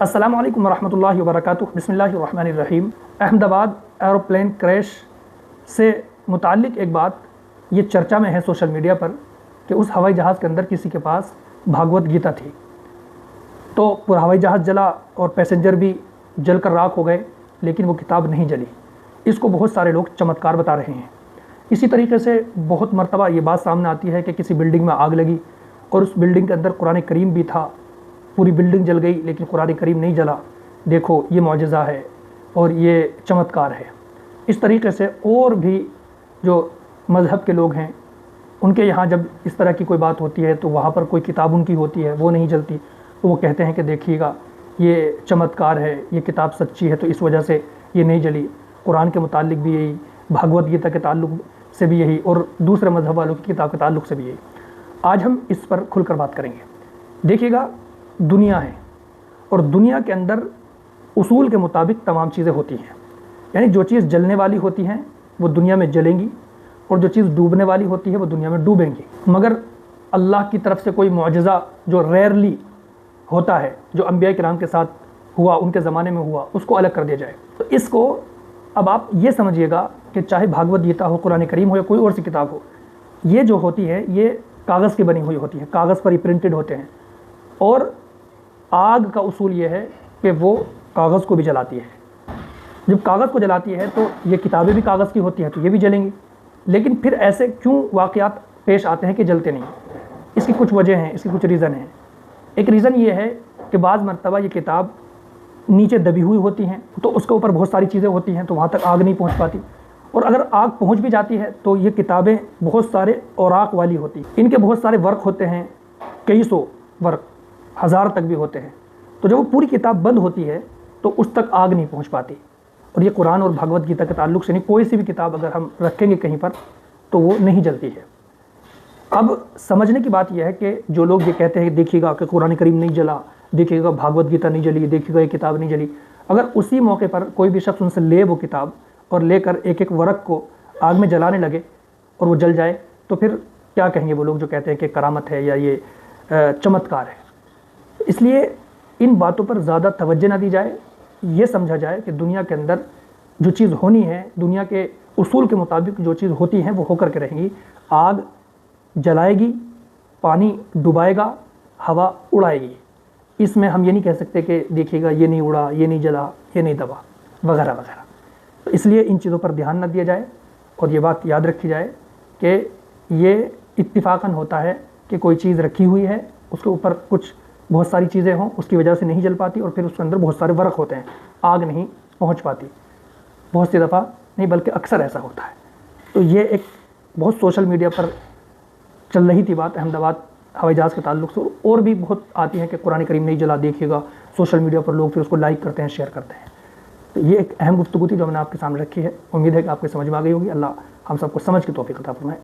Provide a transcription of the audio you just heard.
السلام علیکم ورحمۃ اللہ وبرکاتہ۔ بسم اللہ الرحمن الرحیم۔ احمد آباد ایروپلین کریش سے متعلق ایک بات یہ چرچا میں ہے سوشل میڈیا پر کہ اس ہوائی جہاز کے اندر کسی کے پاس بھاگوت گیتا تھی، تو پورا ہوائی جہاز جلا اور پیسنجر بھی جل کر راکھ ہو گئے، لیکن وہ کتاب نہیں جلی۔ اس کو بہت سارے لوگ چمتکار بتا رہے ہیں۔ اسی طریقے سے بہت مرتبہ یہ بات سامنے آتی ہے کہ کسی بلڈنگ میں آگ لگی اور اس بلڈنگ کے اندر قرآن کریم بھی تھا، پوری بلڈنگ جل گئی لیکن قرآن کریم نہیں جلا، دیکھو یہ معجزہ ہے اور یہ چمتکار ہے۔ اس طریقے سے اور بھی جو مذہب کے لوگ ہیں ان کے یہاں جب اس طرح کی کوئی بات ہوتی ہے تو وہاں پر کوئی کتاب ان کی ہوتی ہے وہ نہیں جلتی، تو وہ کہتے ہیں کہ دیکھیے گا یہ چمتکار ہے، یہ کتاب سچی ہے تو اس وجہ سے یہ نہیں جلی۔ قرآن کے متعلق بھی یہی، بھاگوت گیتا کے تعلق سے بھی یہی، اور دوسرے مذہب والوں کی کتاب کے تعلق سے بھی یہی۔ آج ہم اس پر کھل کر بات کریں گے۔ دیکھیے گا دنیا ہے اور دنیا کے اندر اصول کے مطابق تمام چیزیں ہوتی ہیں، یعنی جو چیز جلنے والی ہوتی ہیں وہ دنیا میں جلیں گی اور جو چیز ڈوبنے والی ہوتی ہے وہ دنیا میں ڈوبیں گی، مگر اللہ کی طرف سے کوئی معجزہ جو ریئرلی ہوتا ہے، جو انبیاء کرام کے ساتھ ہوا، ان کے زمانے میں ہوا، اس کو الگ کر دیا جائے۔ تو اس کو اب آپ یہ سمجھیے گا کہ چاہے بھاگوت گیتا ہو، قرآن کریم ہو یا کوئی اور سی کتاب ہو، یہ جو ہوتی ہے یہ کاغذ کی بنی ہوئی ہوتی ہے، کاغذ پر ہی پرنٹڈ ہوتے ہیں، اور آگ کا اصول یہ ہے کہ وہ کاغذ کو بھی جلاتی ہے۔ جب کاغذ کو جلاتی ہے تو یہ کتابیں بھی کاغذ کی ہوتی ہیں تو یہ بھی جلیں گی، لیکن پھر ایسے کیوں واقعات پیش آتے ہیں کہ جلتے نہیں؟ اس کی کچھ وجہ ہیں، اس کی کچھ ریزن ہیں۔ ایک ریزن یہ ہے کہ بعض مرتبہ یہ کتاب نیچے دبی ہوئی ہوتی ہیں تو اس کے اوپر بہت ساری چیزیں ہوتی ہیں تو وہاں تک آگ نہیں پہنچ پاتی، اور اگر آگ پہنچ بھی جاتی ہے تو یہ کتابیں بہت سارے اوراق والی ہوتی ہیں، ان کے بہت سارے ورق ہوتے ہیں، کئی سو ورق، ہزار تک بھی ہوتے ہیں، تو جب وہ پوری کتاب بند ہوتی ہے تو اس تک آگ نہیں پہنچ پاتی۔ اور یہ قرآن اور بھاگوت گیتا کے تعلق سے نہیں، کوئی سی بھی کتاب اگر ہم رکھیں گے کہیں پر تو وہ نہیں جلتی ہے۔ اب سمجھنے کی بات یہ ہے کہ جو لوگ یہ کہتے ہیں دیکھیے گا کہ قرآن کریم نہیں جلا، دیکھیے گا بھاگوت گیتا نہیں جلی، دیکھیے گا یہ کتاب نہیں جلی، اگر اسی موقع پر کوئی بھی شخص ان سے لے وہ کتاب اور لے کر ایک ایک ورق کو آگ میں جلانے لگے اور وہ جل جائے تو پھر کیا کہیں گے وہ لوگ جو کہتے ہیں کہ کرامت ہے یا یہ چمتکار ہے؟ اس لیے ان باتوں پر زیادہ توجہ نہ دی جائے، یہ سمجھا جائے کہ دنیا کے اندر جو چیز ہونی ہے، دنیا کے اصول کے مطابق جو چیز ہوتی ہیں وہ ہو کر کے رہیں گی۔ آگ جلائے گی، پانی ڈبائے گا، ہوا اڑائے گی۔ اس میں ہم یہ نہیں کہہ سکتے کہ دیکھیے گا یہ نہیں اڑا، یہ نہیں جلا، یہ نہیں دبا، وغیرہ وغیرہ۔ تو اس لیے ان چیزوں پر دھیان نہ دیا جائے، اور یہ بات یاد رکھی جائے کہ یہ اتفاقاً ہوتا ہے کہ کوئی چیز رکھی ہوئی ہے، اس کے اوپر کچھ بہت ساری چیزیں ہوں، اس کی وجہ سے نہیں جل پاتی، اور پھر اس کے اندر بہت سارے ورق ہوتے ہیں، آگ نہیں پہنچ پاتی۔ بہت سی دفعہ نہیں بلکہ اکثر ایسا ہوتا ہے۔ تو یہ ایک بہت سوشل میڈیا پر چل رہی تھی بات احمد آباد ہوائی جہاز کے تعلق سے، اور بھی بہت آتی ہیں کہ قرآن کریم نہیں جلا، دیکھیے گا سوشل میڈیا پر لوگ پھر اس کو لائک کرتے ہیں، شیئر کرتے ہیں۔ تو یہ ایک اہم گفتگو تھی جو میں نے آپ کے سامنے رکھی ہے، امید ہے کہ آپ کے سمجھ میں آ گئی ہوگی۔ اللہ ہم سب کو سمجھ کی توفیق عطا فرمائے۔